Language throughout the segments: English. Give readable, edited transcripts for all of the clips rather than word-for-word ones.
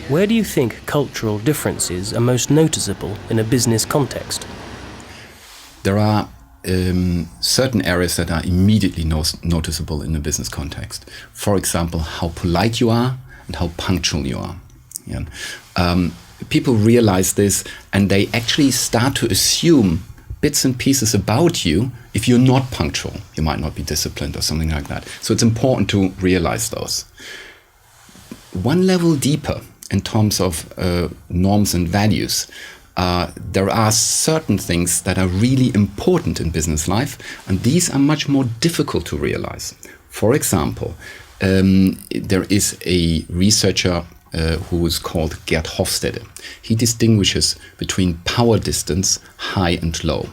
Where do you think cultural differences are most noticeable in a business context? There are certain areas that are immediately noticeable in a business context. For example, how polite you are and how punctual you are. Yeah. People realize this and they actually start to assume bits and pieces about you. If you're not punctual, you might not be disciplined or something like that. So it's important to realize those. One level deeper in terms of norms and values, there are certain things that are really important in business life, and these are much more difficult to realize. For example, there is a researcher who is called Gerd Hofstede. He distinguishes between power distance, high and low.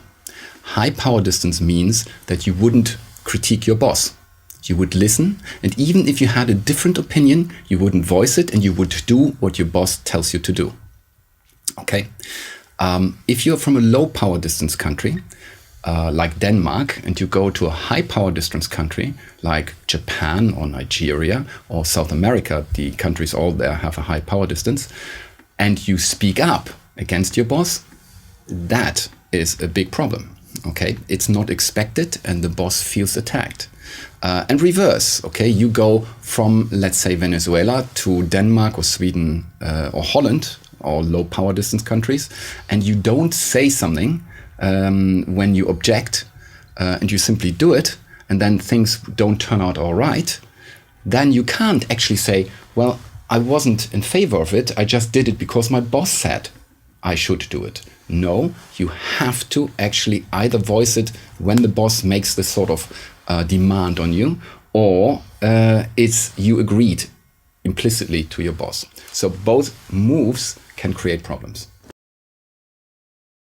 High power distance means that you wouldn't critique your boss. You would listen, and even if you had a different opinion, you wouldn't voice it, and you would do what your boss tells you to do. Okay? If you're from a low power distance country, like Denmark, and you go to a high power distance country like Japan or Nigeria or South America, the countries all there have a high power distance, and you speak up against your boss, that is a big problem. Okay, it's not expected, and the boss feels attacked. And reverse, okay, you go from, let's say, Venezuela to Denmark or Sweden or Holland, or low power distance countries, and you don't say something when you object, and you simply do it, and then things don't turn out all right, then you can't actually say, well, I wasn't in favor of it, I just did it because my boss said I should do it. No, you have to actually either voice it when the boss makes this sort of demand on you, or it's you agreed implicitly to your boss. So both moves can create problems.